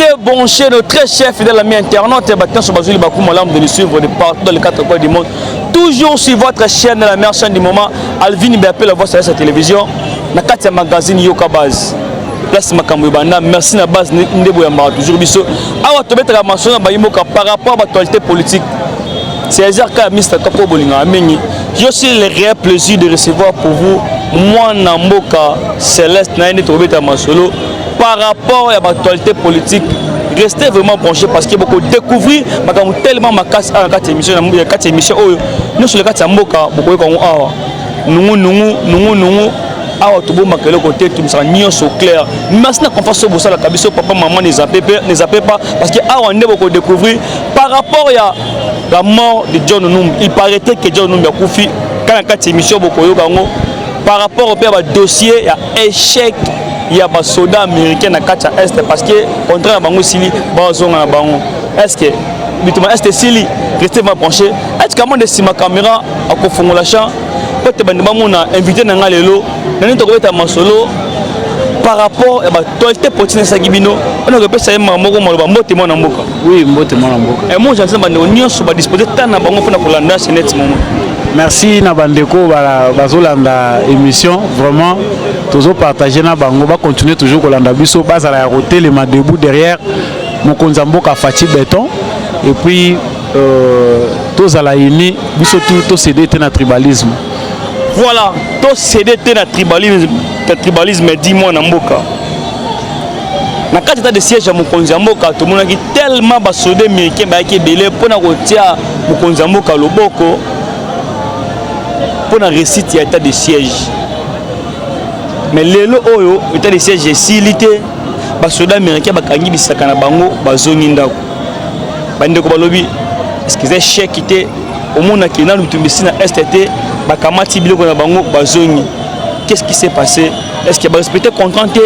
Restez branchés, nos très chers fidèles amis internautes et maintenant sur Bazouli Bakou Malam de nous suivre de partout dans les 4 coins du monde. Toujours sur votre chaîne, la meilleure chaîne du moment, Alvin Béapé, la voix sur la télévision, na 4e magazine Yoka Baz. Place Makambo Banda, merci na base Ndebo Yamba toujours biso. Awa to mettre la mention na Bayimoka par rapport à l'actualité politique. C'est Ezarka Mr. Topo Bolinga Amengi. J'ai aussi le réel plaisir de recevoir pour vous moi Namboka Céleste Naïne Tobeta Masolo par rapport à l'actualité politique. Restez vraiment branchés parce que beaucoup découvrir tellement ma casse à 4 émissions, 4 émissions. Nous sur le 4 Namboka, beaucoup comme awa. Nous awa to bo makelo côté tout ça nion so clair. Merci na confiance au la kabiso papa maman ne zappez pas parce que awa ndé beaucoup découvrir par rapport à la mort de John Numbi. Il paraîtait que John Numbi a koufi quand la 4 émissions beaucoup yo gango par rapport au dossier il y a échec il y a des soldats américains dans 4 est parce que contraire à bango sili bazonga na bango. Est-ce que Sili restez vraiment branché. Est-ce que moi de si ma caméra à kofongola champ peut-être on a invité dans lelo nous to ko masolo par rapport à l'actualité politique Sagibino on a repéré ça moko maloba mbote mona mboka. Oui, mbote mona mboka. Et moi j'en sais bande union sur ba disposer tant na bango pour kolanda ce net moment. Merci na bandeko bazolanda émission vraiment toujours partager na bango ba continuer toujours kolanda biso bazala ya roter les ma debout derrière mon konzamboka Fati Béton et puis tous à la uni biso tout cédé na tribalisme. Voilà, tout cédé na tribalisme dis-moi na mboka. Na kati de siège à Mokonzi Mboka tout le monde qui tellement ba soldats américains ba ki belé pour na kotia Mokonzi Mboka loboko pour na récite état de siège. Mais lelo oyo état de siège est silité ba soldats américains ba kangi bisaka na bango bazongi ndako. Bande ko balobi est-ce que c'est chèque était au monde qui na lutumbisi na STT ba kamati biloko na bango bazongi. Qu'est-ce qui s'est passé? Est-ce qu'il y a respecté, contenté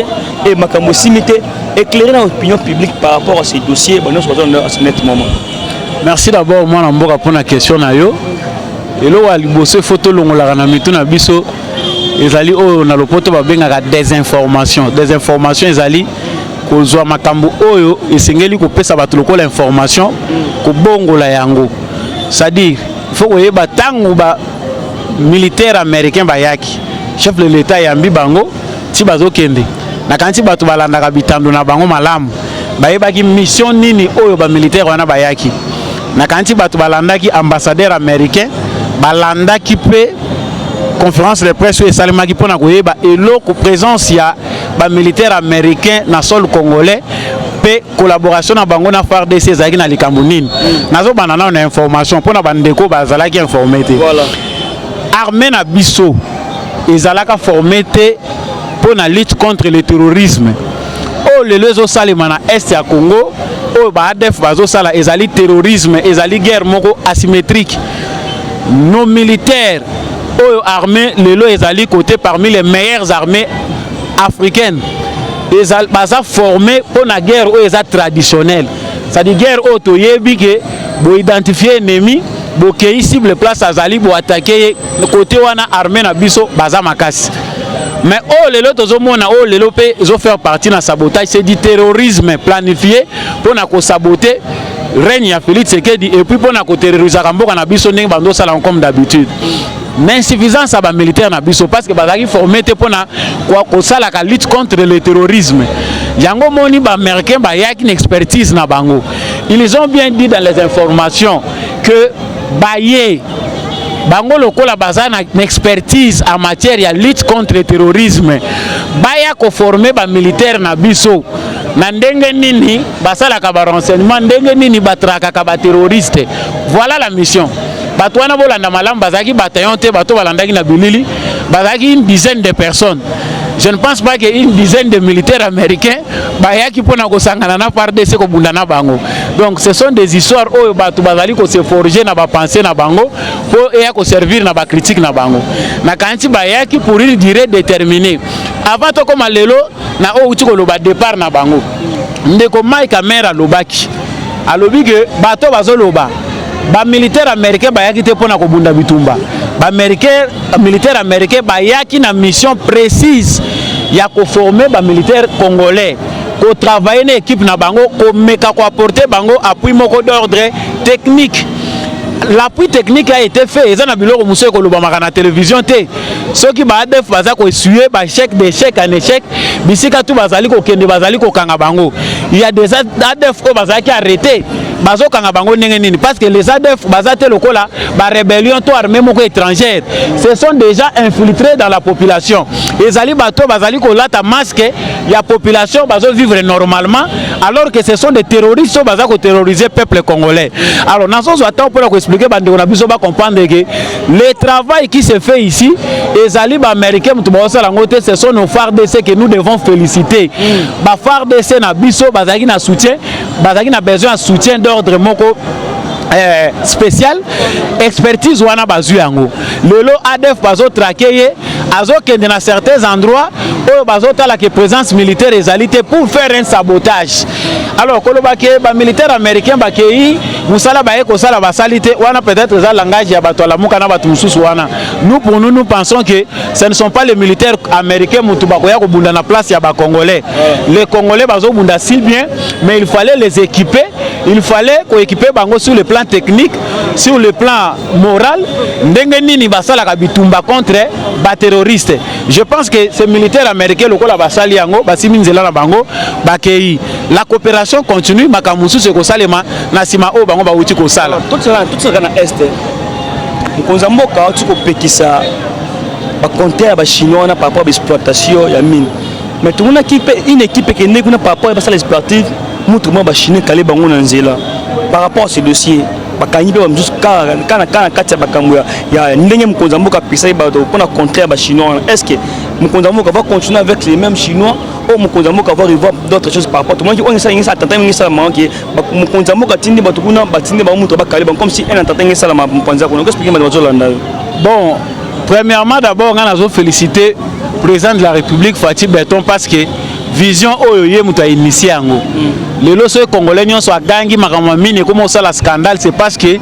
et makambo simité éclairer l'opinion publique par rapport à ces dossiers à ce net moment. Merci d'abord moi Namboka pour la question na yo. Et là à liboso photo longola na mitu na biso ezali o na lopoto ba benga désinformation. Désinformation ezali kozwa makambo oyo esengeli ko pesa bato lokola information ko bongola yango. C'est-à-dire il faut que ba tangu ba militaire américain bayaki chef de l'état yambi bango ti bazokende na kanti bato balandaka bitando na bango malamu bayebaki mission nini oyo ba militaire wana bayaki na kanti bato balandaki ambassadeur américain balandaki pe conférence de presse et salimaki pona koyeba eloko présence ya ba militaire américain na sol congolais pe collaboration na bango na FARDC ezaki na likambo nini nazo banana na information pona bandeko bazalaki informé te. Voilà. Armée na biso ezalaka formé pour la lutte contre le terrorisme. Oh les lezo salima na est ya Congo, oh ba ADF bazo sala ezali terrorisme, ezali guerre moko asymétrique. Nos militaires oh armées lelo ezali côté parmi les meilleures armées africaines. Ezal baza formé pour la guerre oh eza traditionnelle. Ça dit guerre oh to yebi ke bo identifier ennemi bo kei cible place azali bo attaquer côté wana armée na biso baza makasi. Mais oh lelo tozomona oh lelo pe zo faire partie na sabotage c'est du terrorisme planifié pour na ko saboter règne ya Félix Tshisekedi et puis pour na ko terroriser mboka na biso ndenge bando sala comme d'habitude. Mais insuffisance à ba militaire na biso parce que bazaki formé te pour na ko sala ka lutte contre le terrorisme. Yango moni ba américain ba yaki une expertise na bango. Ils ont bien dit dans les informations que baye bango lokola bazana une expertise en matière de lutte contre le terrorisme baya ko former ba militaire na biso na ndenge nini basala ka ba renseignement ndenge nini batraka ka ba terroriste. Voilà la mission. Bato wana bolanda malam bazaki bataillon te bato balandaki na bilili bazaki une dizaine de personnes. Je ne pense pas qu'une dizaine de militaires américains bayaki pona ko sangana na FARDC ko bundana bango. Donc ce sont des histoires où bato bazali ko se forger na ba penser na bango pour et ko servir na ba critique na bango. Na kanti bayaki pour une durée déterminée. Avant to comme lelo na o uti ko loba départ na bango. Ndeko Mike Kamera lobaki. Alobi que bato bazoloba ba militaire américain bayaki te pona ko bunda bitumba. Ba militaire américain bayaki na mission précise ya ko former ba militaire congolais ko travailler na équipe na bango ko meka ko apporter bango appui moko d'ordre technique. L'appui technique a été fait. Ils ont biloko muso ko lobamaka na télévision té. Ceux qui ba ADF baza ko essuyer ba chèque d'échec en échec, bisika tout bazali ko kende bazali ko kanga bango. Il y a des ADF ko bazali qui arrêté. Bazo kanga bango ndenge nini parce que les ADF bazate lokola ba rébellion to armée moko étrangère. Ce sont déjà infiltrés dans la population. Les ali bato bazali ko lata masque, il y a population bazo vivre normalement alors que ce sont des terroristes baza ko terroriser peuple congolais. Alors dans ce temps pour expliquer bande on a besoin de comprendre que le travail qui se fait ici les ali ba américains ce sont nos phares d'essai que nous devons féliciter. Ba phares d'essai na biso bazaki na soutien, bazaki na besoin de soutien d'ordre moko spécial expertise wana bazu yango lelo ADF bazo traquer azo kende na certains endroits où bazo tala que présence militaire ezalité pour faire un sabotage. Alors koloba ke ba militaire américain ba kei musala ba eko sala ba salité wana peut-être za langage ya bato la muka na bato mususu wana. Nous pour nous pensons que ce ne sont pas les militaires américains mutu ba koya ko bunda na place ya ba congolais. Les congolais bazo bunda si bien mais il fallait les équiper, il fallait ko équiper bango sur le plan technique, sur le plan moral, ndenge nini basala ka bitumba contre ba terroristes. Je pense que ces militaires américains lokola basali yango basimi nzela na bango bakei. La coopération continue makamusu se ko salema na sima o bango ba uti ko sala. Tout ça na est. Mukonza mboka tu ko pekisa ba compter ba chinois na par rapport à l'exploitation ya mine. Mais tout monde qui une équipe qui n'est pas par rapport à l'exploitation, mutu mo ba chinois kale bango na nzela. Par rapport à ce dossier bakanyi pe bamzusu kana kati ya bakambo ya ndenge mukonza mboka pisa bato pona contraire ba chinois. Est-ce que mukonza mboka va continuer avec les mêmes chinois ou mukonza mboka va revoir d'autres choses par rapport à tout le monde qui on essaie attentant ngi sala manki mukonza mboka tindi bato kuna batindi ba mutu bakali comme si un attentant ngi sala mukonza kuna expliquer ma bato landa. Bon, premièrement d'abord on a féliciter président de la République Fatou Berton parce que vision oyo mutu a initié yango. Les so congolais nyonso agangi makamwa mine comme ça la scandale c'est parce que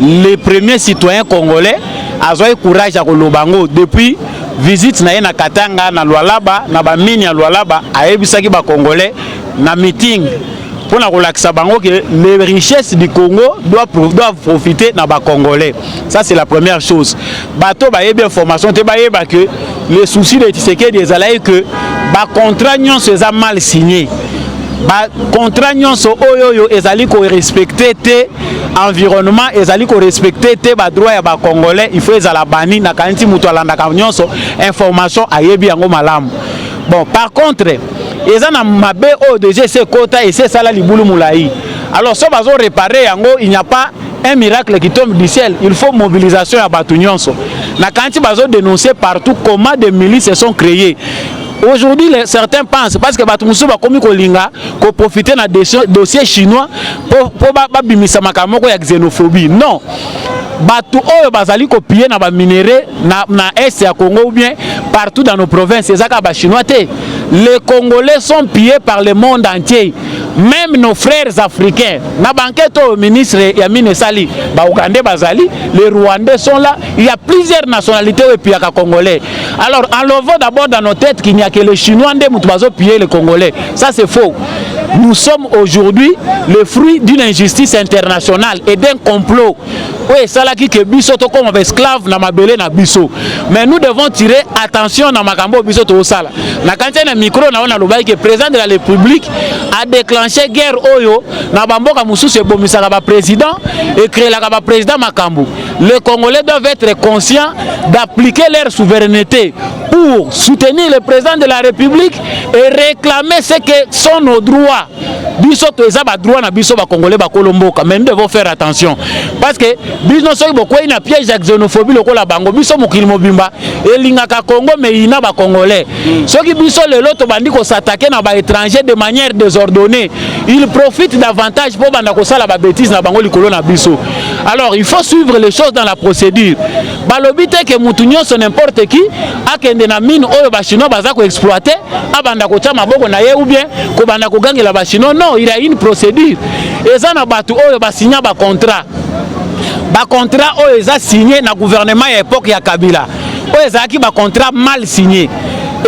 les premiers citoyens congolais azoy courage à kolobango depuis visite na na Katanga na Lualaba na ba mine ya Lualaba ayebisaki ba congolais na meeting pour na relaxer bango que les richesses du Congo doivent profiter na ba congolais. Ça c'est la première chose. Bato ba yebi information te ba yeba que les soucis de Tshisekedi des alay que ba contrat nyonso eza mal signé. Ba contrat nyonso oyo ezali ko respecter te environnement ezali ko respecter te ba droit ya ba congolais il faut ezala bani na kanti mutu alanda ka nyonso information ayebi yango malamu. Bon par contre ezana mabe o DGC kota et c'est ça la libulu mulai. Alors ça bazo réparer yango il n'y a pas un miracle qui tombe du ciel, il faut mobilisation à batu nyonso. Na kanti bazo dénoncer partout comment des milices se sont créées. Aujourd'hui, certains pensent, parce que Batumusu va comme Kolinga, qu'on profite d'un dossier chinois pour bimisa makamoko ya xénophobie. Non. Batu oyo bazali copier na ba minéraux na est ya Congo ou bien partout dans nos provinces, c'est ça ka ba chinois té. Les Congolais sont pillés par le monde entier. Même nos frères africains, na banquette au ministre Yamine Sali, ba Ougandais bazali, les Rwandais sont là, il y a plusieurs nationalités et puis il y a Congolais. Alors enlevons d'abord dans nos têtes qu'il n'y a que les Chinois qui ont pillé les Congolais. Ça c'est faux. Nous sommes aujourd'hui le fruit d'une injustice internationale et d'un complot. Oui, ça là qui est bisoto comme esclave na mabele na biso. Mais nous devons tirer attention na makambo bisoto osala. Na kanté na micro na ona lobai que président de la République a déclenché guerre oyo na bamboka mususu ebomisaka ba président et créer la ba président makambo. Les Congolais doivent être conscients d'appliquer leur souveraineté pour soutenir le président de la République et réclamer ce que sont nos droits. Bisoto ezaba droit na biso ba Congolais ba kolomboka, mais nous devons faire attention parce que biso soki boko ina piège ya xénophobie lokola bango biso mokili mobimba elingaka Congo mais ina ba Congolais. Soki biso lelo to bandi ko s'attaquer na ba étrangers de manière désordonnée, ils profitent davantage pour banda ko sala ba bêtises na bango likolo na biso. Alors il faut suivre les choses dans la procédure. Balobi te que mutu nyonso n'importe qui akende na mine oyo ba chinois baza ko exploiter abanda ko tia maboko na ye ou bien ko banda ko gangela ba chinois. Non, il y a une procédure. Et ça na batu oyo ba signé ba contrat. Ba contrat oyo eza signé na gouvernement à l'époque ya Kabila. Oyo eza ki ba contrat mal signé.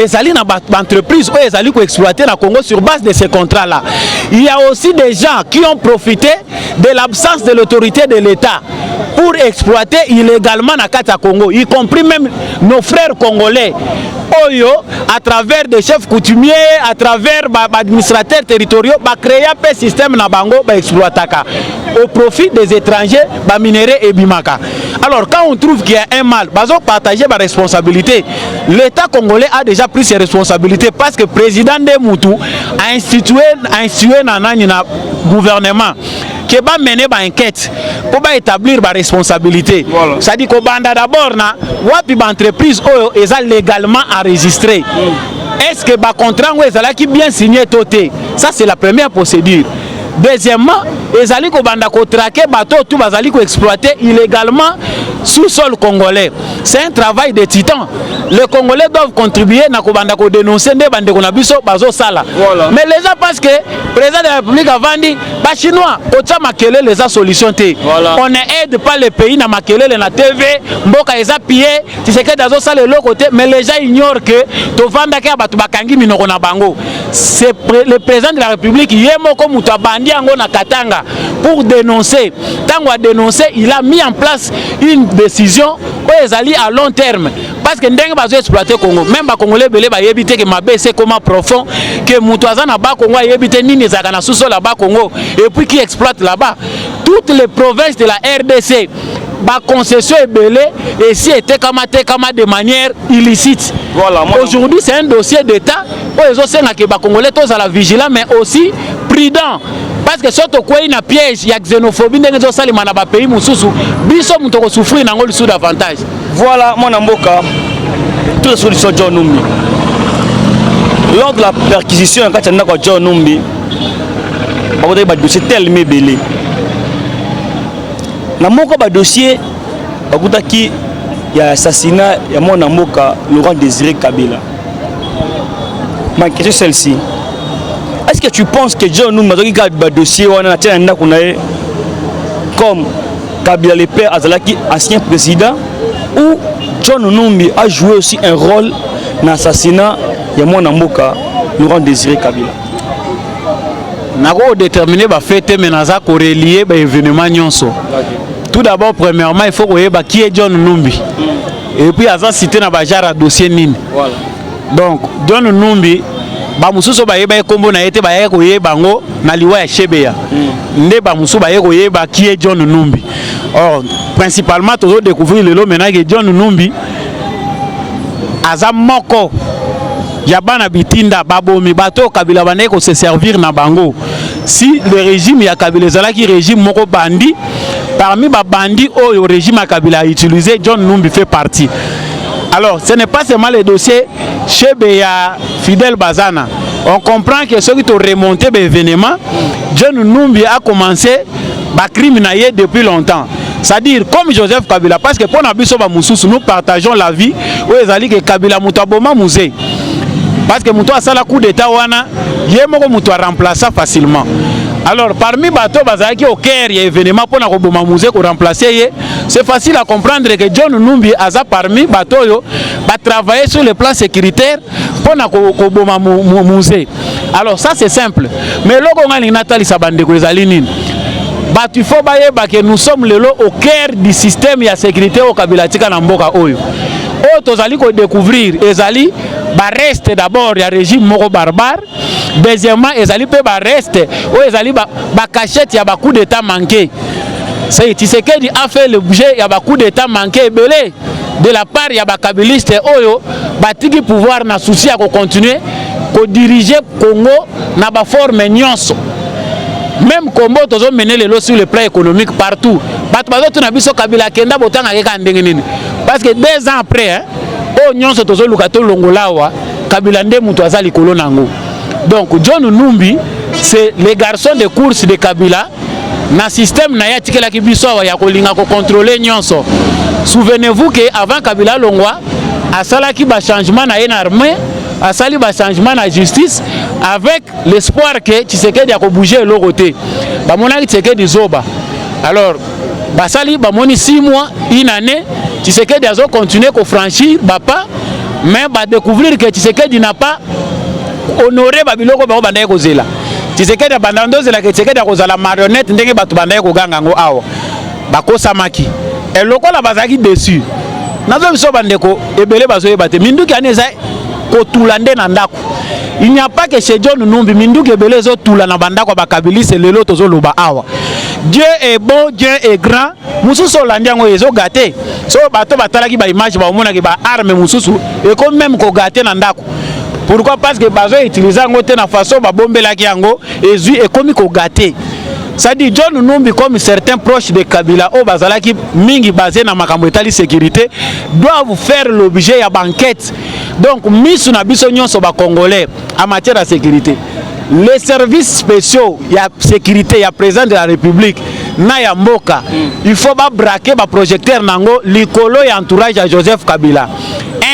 ezali na entreprise oyo ezali ko exploiter na Congo sur base de ces contrats là. Il y a aussi des gens qui ont profité de l'absence de l'autorité de l'État pour exploiter illégalement na kati ya Congo, y compris même nos frères congolais. Oyo, à travers des chefs coutumiers, à travers administrateurs territoriaux, créer un système na bango exploitaka au profit des étrangers, minéraux et bimaka. Alors quand on trouve qu'il y a un mal, bazo partager ma responsabilité. L'État congolais a déjà pris ses responsabilités parce que le président de Moutou a institué na gouvernement qui va mener une enquête pour établir ma responsabilité. Voilà. Ça dit que d'abord, wapi entreprise est légalement enregistrée. Est-ce que le contrat est bien signé toté? Ça, c'est la première procédure. Deuxièmement, les alliés qui traquer bateau tout bazali qui exploiter illégalement sous sol congolais. C'est un travail de titan. Les Congolais doivent contribuer na kobanda ko dénoncer des bande ko na biso bazo sala. Mais les gens parce que le président de la République a vendu ba chinois kotsa makele les a solution té. On n'aide pas les pays na makele na TV, mboka eza pillé, tu sais que dazo sala le côté mais les gens ignorent que to vanda ka batu bakangi minoko na bango. C'est le président de la République yemoko mutu abandi yango na Katanga pour dénoncer. Tango a dénoncé, il a mis en place une décision à long terme parce que ndenge bazo exploiter Congo même ba congolais belé ba yebité que mabe c'est comment profond que mutuaza na ba Congo yebité nini zaka na sous-sol là-bas Congo et puis qui exploite là-bas toutes les provinces de la RDC ba concession est belé et si était comme de manière illicite. Voilà, aujourd'hui c'est un dossier d'état où les autres que ba congolais tous à la vigilance mais aussi prudent. Parce que surtout quoi il y a piège, il y a xénophobie dans les pays mususu, biso mutoko souffrir dans le sud davantage. Voilà mon amboka. Toute la solution John Numbi. Lors de la perquisition quand il y a John Numbi, on a un dossier tellement belé. Na moko ba dossier bakutaki ya assassinat ya mon amboka Laurent Désiré Kabila. Ma question est celle-ci. Est-ce que tu penses que John Numbi a un dossier comme Kabila le père Azalaki, ancien président, ou John Numbi a joué aussi un rôle dans l'assassinat de mon amboka Laurent Désiré Kabila? Nako déterminer ba fête mais naza ko relier ba événement nyonso. Tout d'abord premièrement il faut koyeba qui est John Numbi. Et puis aza cité na ba jara dossier nini. Voilà. Donc John Numbi ba mususu ba yeba kombo na yete ba yeko yebango na liwa ya Shebeya. Nde ba mususu ba yeko yeba qui est John Numbi. Or principalement toujours découvrir le lot maintenant que John Numbi aza moko Yabana bitinda babomi bato Kabila bane ko se servir na bango. Si le régime ya Kabila zalaki régime moko bandi, parmi ba bandi au régime ya Kabila a utilisé, John Numbi fait partie. Alors ce n'est pas seulement le dossier chez Beya Fidel Bazana. On comprend que ceux qui ont remonté l'événement, John Numbi a commencé à criminaliser depuis longtemps. C'est-à-dire comme Joseph Kabila, parce que pour nous partageons la vie où ils allaient que Kabila Moutaboma musée. Parce que Moutou a ça la coup d'état wana, yemoko Moutou a remplacé facilement. Alors parmi bateaux bazaki au cœur il y a événement pour na koboma musée ko remplacer, c'est facile à comprendre que John Numbi aza parmi bateaux yo va travailler sur le plan sécuritaire pour na koboma musée. Alors ça c'est simple. Mais logo ngani natali sabande ko ezali nini? Il faut que nous sommes au cœur du système de sécurité au Kabila tika na mboka oyo. Autres allons découvrir ezali ba reste d'abord il y a régime moko barbare. Deuxièmement ezali pe ba reste ou ezali ba cachette ya ba coup d'état manqué. C'est Tshisekedi a fait l'objet ya ba coup d'état manqué belé de la part ya ba kabiliste oyo batiki pouvoir na souci à continuer ko diriger Congo na ba forme nyonso. Même Combo tozo mener les lots sur le plan économique partout. Parce que 2 ans après, donc John Numbi, c'est les garçons de course de Kabila. Dans le système, souvenez-vous qu'avant Kabila Longwa, à Salaki ba changement na une armée, à Sali ba changement na justice, avec l'espoir que Tshisekedi a bouger l'autre côté. Ba mona Tshisekedi zoba. Alors, ba Sali ba moni 6 mois, une année, Tshisekedi a continué à franchir bapa mais ba découvrir que Tshisekedi n'a pas honoré babiloko ba bandaye kozela. Tshisekedi bandando zela que Tshisekedi akozala marionnette ndenge batu bandaye koganga ngo awa. Bakosamaki. Et lokola bazaki dessus. Nazo biso bandeko ebele bazoye bate minduki aneza ko tulande na ndako. Il n'y a pas que chez John Numbi minduki ebele zo tula na bandako bakabili c'est lelo tozo loba awa. Dieu est bon, Dieu est grand. Mususu landiango ezo gâté. So bato batalaki ba image ba omona ki ba arme mususu et comme même ko gâté na ndako. Pourquoi? Parce que bazo utiliser ngo te na façon ba bombelaki yango ezui et comme ko gâté. Ça dit John Numbi comme certains proches de Kabila au bazalaki mingi basé na makambo etali sécurité doivent faire l'objet ya banquette. Donc misu na biso nyonso ba congolais en matière de sécurité. Les services spéciaux, il y a sécurité, il y a président de la République, na ya mboka. Il faut pas braquer ba projecteur nango likolo et entourage à Joseph Kabila.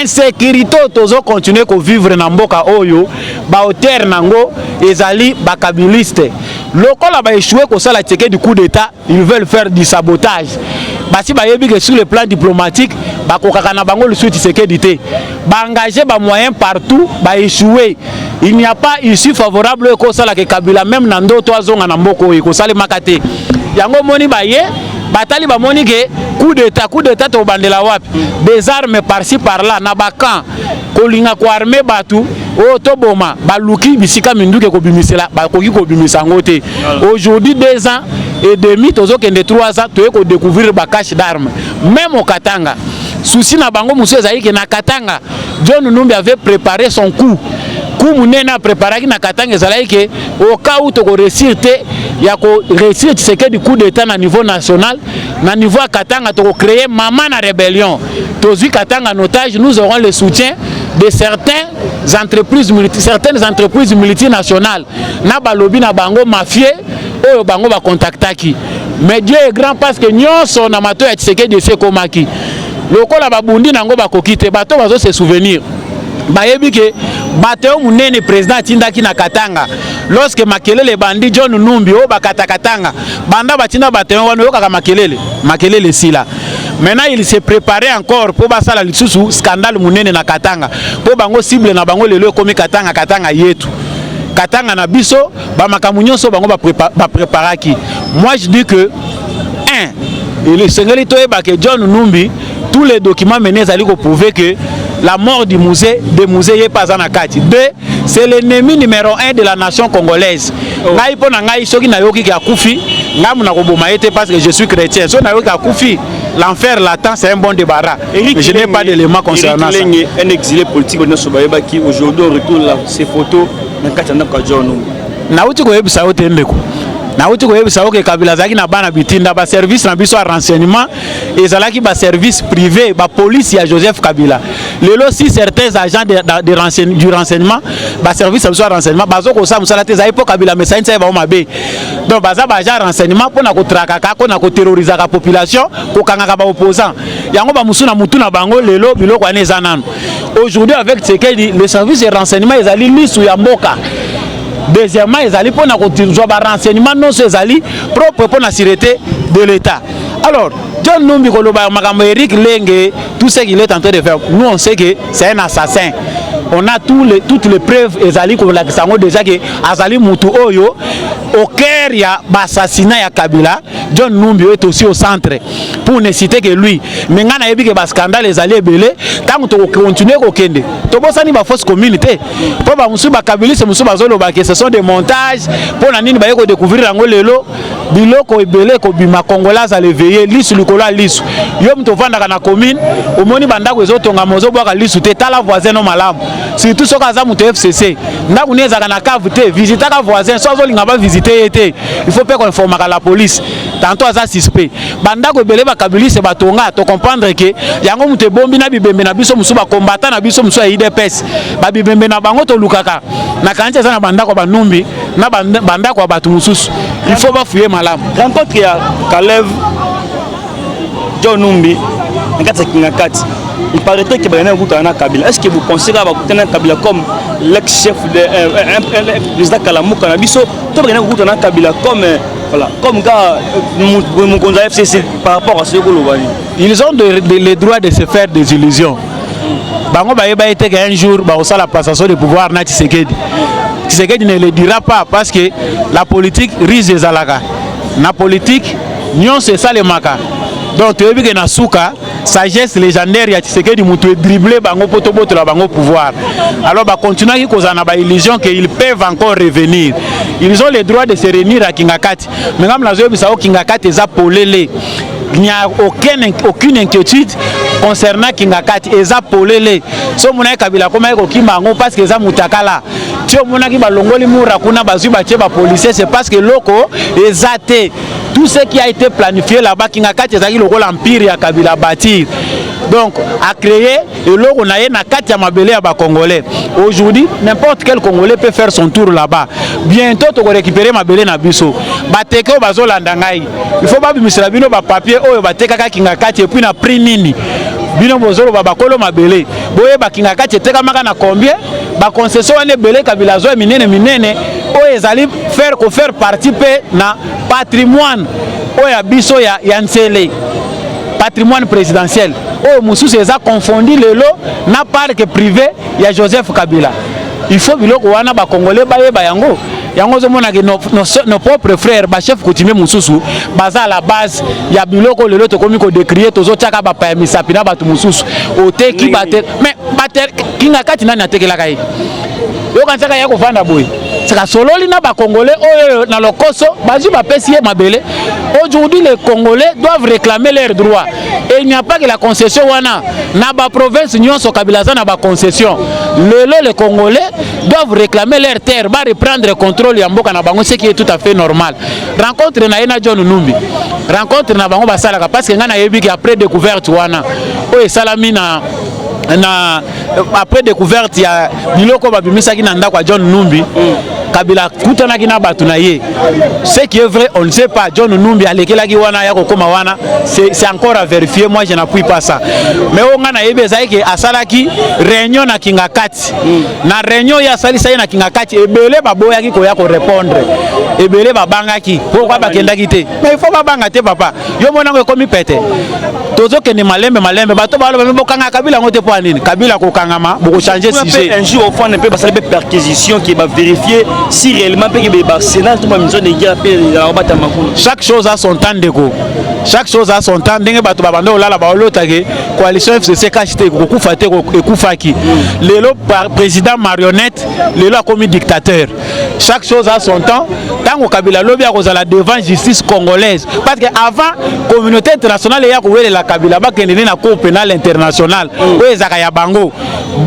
Insécurité tozo continuer ko vivre na mboka oyo ba hauteur nango ezali ba kabiliste. Lokola ba échoué ko sala teke du coup d'état, ils veulent faire du sabotage. Basi ba yebi que sur le plan diplomatique, ba kokaka na bango le suite Tshisekedi te. Ba engager ba moyens partout, ba échoué. Il n'y a pas issue favorable ko sala ke Kabila même na ndoto azonga na mboko ko sala makate. Yango moni ba ye batali ba moni ke coup d'état to bandela wapi des armes par-ci par-là na bakan kolinga ko armé batu o to boma baluki bisika minduke ko bimisela ba koki ko bimisa ngote. Aujourd'hui 2 ans et demi tozo kende 3 ans to ko découvrir ba cache d'armes même au Katanga. Souci na bango muso ezali ke na Katanga John Numbi avait préparé son coup. Munena préparé na Katanga ezali ke au cas où to ko réussir te ya ko réussir Tshisekedi coup d'état na niveau national na niveau à Katanga to créer maman na rébellion tozi Katanga en otage. Nous aurons le soutien de certaines entreprises multinationales na balobi na bango mafieux oyo bango ba contactaki. Mais Dieu est grand parce que nyonso na mato ya Tshisekedi se komaki lokola babundi nango bakokite bato bazo se souvenir bayebi ke bato munene président tindaki na Katanga lorsque makelele bandi John Numbi o bakata Katanga banda batinda bato wana yokaka makelele sila. Maintenant il s'est préparé encore pour basala lisusu scandale munene na Katanga pour bango cible na bango lelo komi Katanga yetu Katanga na biso ba makamunyoso bango ba préparaki. Moi je dis que il est sengeli toyeba que John Numbi tous les documents menés à lui prouver que la mort du musée n'est pas en Akati. 2, c'est l'ennemi numéro 1 de la nation congolaise. Ngai po na ngai soki na yoki ka kufi, ngamu na koboma ete parce que je suis chrétien. So na yoki ka kufi, l'enfer l'attend, c'est un bon débarras. Mais je n'ai pas d'éléments concernant ça. Un exilé politique qui aujourd'hui retourne ces photos dans Katanga John Numbi. Na uti ko yebisa ote ndeko. Na uti ko yebisa oke Kabila zaki na bana bitinda ba service na biso renseignement ezalaki ba service privé ba police ya Joseph Kabila. Lelo si certains agents du renseignement ba service na renseignement bazo ko sa musala te zai po Kabila message sa ba mabe. Donc baza ba agent renseignement pona ko trakaka ko na ko terroriser ka population ko kangaka ba opposant. Yango ba musuna mutu na bango lelo biloko aneza nanu. Aujourd'hui avec Tshisekedi le service de renseignement ezali lisu ya mboka. Deuxièmement, ils allaient pour un renseignement non seulement propre pour la sécurité de l'État. Alors, John Numbi Koloba, Eric Lenge, tout ce qu'il est en train de faire, nous on sait que c'est un assassin. On a toutes les preuves, Ezali Koloba, déjà que Azali Moutou Oyo, au cœur il y a l'assassinat de Kabila. John Numbi est aussi au centre pour ne citer que lui. Mais quand on a vu que le scandale est allé belé, tant qu'on continue au Kende, tout ça n'est pas fausse communauté. Pour que Kabila ce sont des montages pour que découvrir l'angolo, biloko ebele ko bima congolais à l'éveiller lisu likola lisu. Yom to vanda na commune, au moni banda ko ezotonga mozo boka lisu te tala voisin no malamu. Surtout soka za muto FCC. Nda kuneza kana cave te visiter ka voisin, so zo linga ba visiter été. Il faut pas qu'on informe la police. Tantôt aza suspect. Banda ko ebele ba kabilise batonga to comprendre que yango muto bombi na bibembe na biso musu ba combattant na biso musu ya IDPS. Ba bibembe na bango to lukaka. Na kanche za na banda ko banumbi na banda ko batu mususu. Il faut pas fouiller malam. Rencontre ya Kalev John Numbi il paraîtrait que Kabila. Est-ce que vous pensez à Kabila comme l'ex-chef de président Kalamuka Nabiso, Kabila comme voilà, comme gars FCC par rapport à ce que vous voyez. Ils ont le droit de se faire des illusions. bango bayeba été qu'un jour ça la passation de pouvoir na Tshisekedi ne le dira pas parce que la politique risque des alaka na politique nyon c'est ça le maka donc tu veux que na souka sagesse légendaire ya Tshisekedi mutu dribbler bango poto la bango pouvoir alors ba continuer qui cause na ba illusion que ils peuvent encore revenir. Ils ont le droit de se réunir à Kingakati mais comme la zoe bisao Kingakati eza polele. Il n'y a aucune inquiétude concernant Kingakati eza polele so mona kabila koma eko kimango parce que eza mutakala tio mona ki balongoli mura kuna bazu batie ba policier c'est parce que loko ezate tout ce qui a été planifié là-bas Kingakati ezaki loko l'empire ya kabila bâtir donc a créé et loko na ye na kati ya mabele ya ba congolais aujourd'hui n'importe quel congolais peut faire son tour là-bas bientôt to récupérer mabele na biso bateke bazo landa ngai il faut ba bimisela bino ba papier oyo batekaka Kingakati et puis na prix nini bino bozolo ba bakolo mabele boye ba Kingakati teka maka na combien ba concession ane belé kabila zo minene oyo ezali faire partie pe na patrimoine oyo biso ya nsele patrimoine présidentiel oyo mususu eza confondu lelo na parc privé ya Joseph Kabila. Il faut biloko wana ba congolais bayeba yango yango zo mona que nos propres frères ba chef coutumier mususu baza à la base ya biloko lelo to komi ko décrier tozo tchaka ba pa misapina batu mususu oteki bate mais bater Kingakati nani atekela kai yo kanzaka ya ko vanda boy c'est sololi na ba congolais oyo na lokoso bazu ba pesier mabele. Aujourd'hui les Congolais doivent réclamer leurs droits et il n'y a pas que la concession wana na ba province nyonso kabila za na ba concession lelo les Congolais doivent réclamer leurs terres ba reprendre le contrôle ya mboka na bango ce qui est tout à fait normal. Rencontre na ena John Numbi rencontre na bango basalaka parce que ngana yebi après découverte wana oyo salami na après découverte ya biloko babimisaki na ndako John Numbi Kabila kutana kina batu na ye. Ce qui est vrai, on ne sait pas. John Numbi alekelaki wana ya kokoma wana, c'est encore à vérifier. Moi je n'appuie pas ça. Mais on a yebe zaiki asalaki réunion na Kingakati. Na réunion ya salisa na Kingakati ebele baboya ki koya ko répondre. Ebele babangaki. Pourquoi bakendaki te? Mais il faut babanga te papa. Yo mona ko komi pete. Tozo kende malembe bato balo bokanga Kabila ngote po nini? Kabila ko kangama boko changer sujet. Un jour au fond on peut passer des perquisitions qui va vérifier si réellement chaque chose a son temps de go. Chaque chose a son temps. Ndenge bato babando la baolotake coalition FCC kachite kokufate ekufaki. Lelo président marionnette, lelo a commis dictateur. Chaque chose a son temps. Tango Kabila lobi a kozala devant justice congolaise parce que avant communauté internationale ya kowele la Kabila ba kendeni na cour pénale internationale. Oyo ezaka ya bango.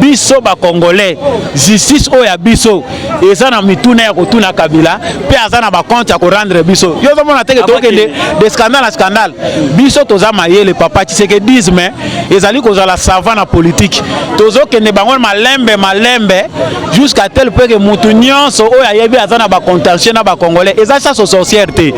Biso ba congolais justice oya biso ezana mituna ya kotuna Kabila pe azana ba compte ya ko rendre biso yo zomona teke tokende de scandale à scandale biso toza mayele papa Tshisekedi ezali kozala savana politique tozo kende bango malembe jusqu'à tel point que mutu nyonso oya yebi azana ba contentieux na ba congolais eza sa société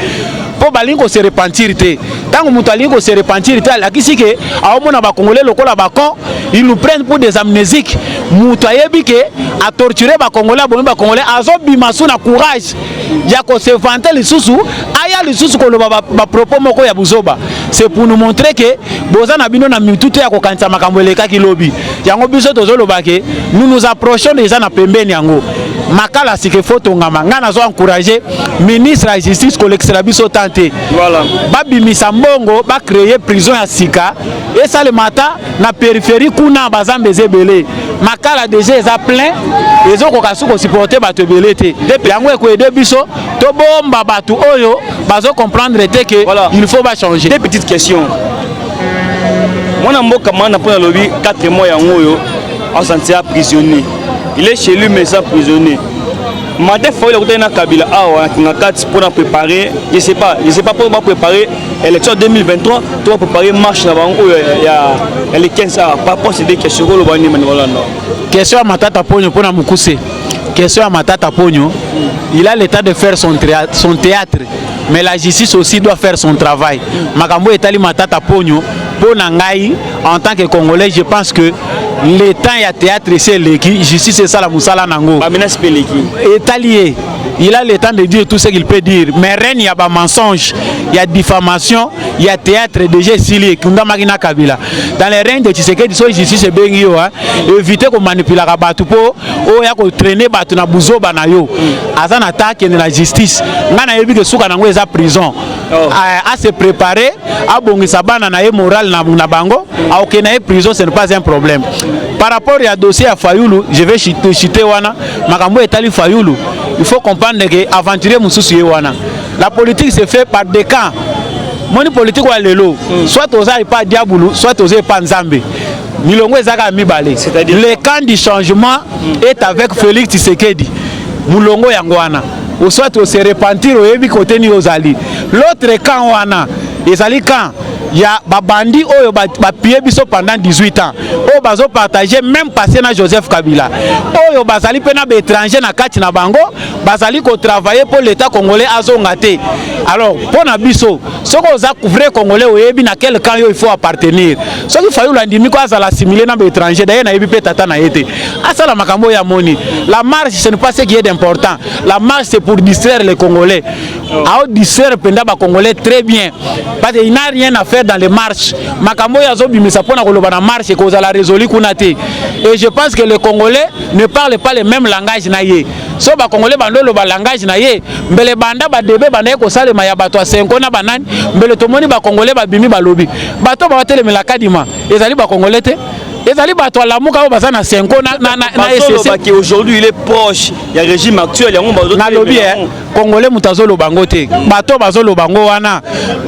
po balingo se repentir te tango mutu alingo se repentir te lakisi ke aomona ba congolais lokola ba con ils nous prennent pour des amnésiques mutu ayebi ke a torturer ba congolais ba congolais azo bimasu na courage ya ko se vanter lisusu aya lisusu ko loba ba propos moko ya buzoba c'est pour nous montrer que boza na bino na mituto ya ko kanisa makambo eleka ki lobi yango biso tozo loba ke nous approchons déjà na pembeni yango makala sike photo ngama ngana zo encourager ministre de justice ko l'extra biso tante voilà babi misambongo ba créer prison ya sika et ça le matin na périphérie kuna bazambe zebele makala déjà eza plein ezo ko kasu ko supporter bato belé te depuis yango ko aider biso to bomba bato oyo bazo comprendre te que voilà. Il faut pas changer. Des petites questions. Mon mboka mana pour lobby 4 mois yango yo en santé prisonnier. Il est chez lui mais ça prisonnier. Matin faut le na Kabila a Kingakati pour préparer, je sais pas pour préparer élection 2023, tu vas préparer marche là-bas il y a les 15 ans par rapport à des questions le bani manwala non. Question à Matata Pogno pour na mukuse. Question à Matata Pogno, il a l'état de faire son théâtre, mais la justice aussi doit faire son travail. Makambo etali Matata Pogno pour nangai en tant que Congolais, je pense que le temps il y a théâtre c'est l'équipe, justice c'est ça la musala nango. Menace l'équipe. Étalier. Il a le temps de dire tout ce qu'il peut dire, mais rien il y a pas mensonge. il y a diffamation, il y a théâtre déjà silié Kunda Magina Kabila. Dans les règnes de Tshisekedi, so justice est bien yo hein. Éviter qu'on manipule la batu po o ya ko traîner batu na buzo banayo. Azan attaque de la justice. Ngana yebi que souka nango eza prison. À se préparer, à bongisa bana na ye moral na bango, à okena ye prison, ce n'est pas un problème. Par rapport à dossier à Fayoulou, je vais citer wana makambo etali Fayoulou. Il faut comprendre que aventurier mususu wana. La politique se fait par des camps. Moni politique wa lelo, soit oza pas diaboulou, soit oza pas nzambe. Milongo ezaka mibale. Le camp du changement est avec Félix Tshisekedi. Mulongo yangwana. Ou soit on se repentir au yebi côté ni ozali. L'autre camp wana, ezali camp il y a babandi oyo ba pied biso pendant 18 ans. Oyo bazo partager même passé na Joseph Kabila. Oyo bazali pena ba étranger na kati na bango, bazali ko travailler pour l'état congolais azongate. Alors, pour na biso, ce qu'on a vrai congolais oyebi na quel camp il faut appartenir. Ce qu'il faut landimi ko azala assimiler na ba étranger d'ailleurs na yebi pe tata na yete. Asala makambo ya moni. La marche ce n'est pas ce qui est important. La marche c'est pour distraire les Congolais. A distraire penda ba Congolais très bien. Parce qu'il n'a rien à faire dans les marches. Makambo ya zo bimisa pona koloba na marche ko za la résolu kunate. Et je pense que les Congolais ne parlent pas le même langage na ye. So ba Congolais bandolo ba langage na ye, mbele banda ba debe banda ko sale ma ya bato 5 na banani, mbele tomoni ba Congolais ba bimi ba lobi. Bato ba tele melaka dima. Ezali ba Congolais te. Ezali bato la muka ba basa na 5 na SCC qui aujourd'hui il est proche, il y a régime actuel, il y a na lobi Congolais mutazolo bango te. Bato bazolo bango wana.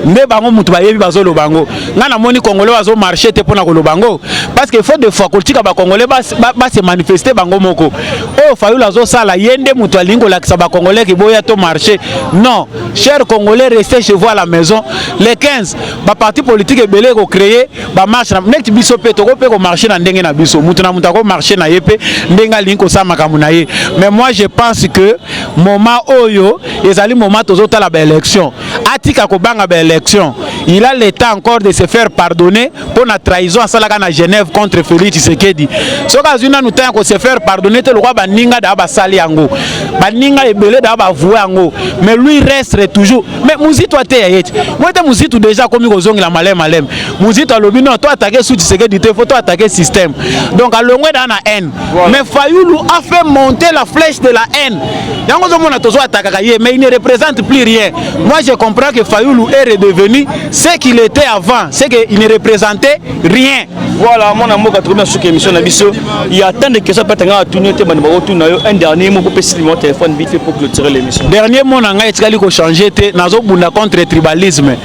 Mbe bango mutu ba yebi bazolo bango. Ngana moni Congolais bazo marcher te pona ko bango parce que faut des fois koltika ba Congolais ba se manifester bango moko. Oh Fayoulou azo sala yende mutu alingo la ba Congolais ki boya to marcher. Non, chers Congolais restez chez vous à la maison. Les 15 ba parti politique ebele ko créer ba marche na nek biso pe to ko pe ko marcher na ndenge na biso. Mutu na mutu ko marcher na yepe ndenga linko sa makamu na ye. Mais moi je pense que moment oyo ezali moment tozota la ba élection. Atika ko banga ba élection. Il a l'état encore de se faire pardonner pour la trahison à Salaka na Genève contre Félix Tshisekedi. Soka zuna nous temps ko se faire pardonner te le roi baninga da ba sali yango. Baninga ebele da ba vouer yango. Mais lui reste toujours. Mais muzito ate yeti. Moi te muzito déjà comme kozongi la malem. Muzito alobi non toi attaquer sous Tshisekedi te faut toi attaquer système. Donc à longwe dans la haine. Voilà. Mais Fayoulou a fait monter la flèche de la haine. Yango zo mona tozo attaquer mais il ne représente plus rien. Moi je comprends que Fayoulou est redevenu ce qu'il était avant, c'est qu'il ne représentait rien. Voilà, mon amour, 80 sur l'émission Nabiso. Il y a tant de questions à tourner. Un dernier mot pour passer mon téléphone vite fait pour clôturer l'émission. Dernier mot, on a changé. Nazo bunda contre le tribalisme.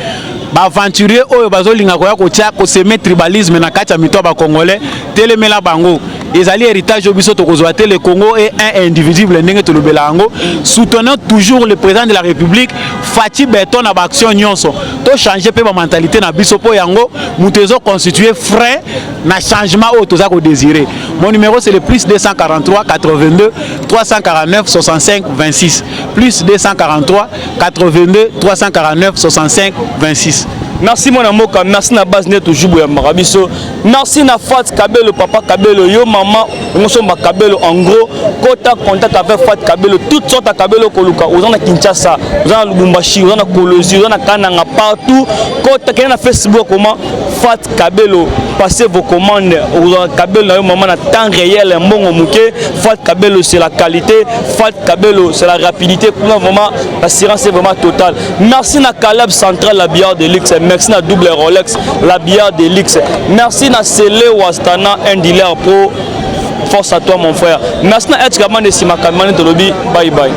Aventurier oyo bazolinga koya kotia ko semer tribalisme na kati ya mito ba Congolais telemela bango ezali héritage obiso to kozwa te le Congo est un indivisible ndenge to lobela ngo soutenant toujours le président de la République Fati Beton na ba action nyonso to changer pe ba mentalité na biso po yango mutezo constituer frein na changement o to za ko désirer. Mon numéro c'est le plus 243 82 349 65 26 plus 243 82 349 65 26. Merci mon amour, merci na base net toujours ya Marabiso. Merci na Fat Kabelo, papa Kabelo, yo maman, nous sommes à Kabelo en gros. Kota contact avec Fat Kabelo, toutes sortes de Kabelo koluka, aux gens à Kinshasa, aux gens à Lubumbashi, aux gens à Kolosi, aux gens à Kananga partout. Kota qui est na Facebook comment Fat Kabelo, passez vos commandes aux Kabelo, maman à temps réel, un bon mouké. Fat Kabelo c'est la qualité, Fat Kabelo c'est la rapidité. Pour le moment, l'assurance est vraiment totale. Merci na Caleb Central, la bière de luxe. Merci na double Rolex, la bière de luxe. Merci na Sele Wastana, un dealer pro. Force à toi mon frère. Merci na Edgaman de Simakamani de Lobby. Bye bye.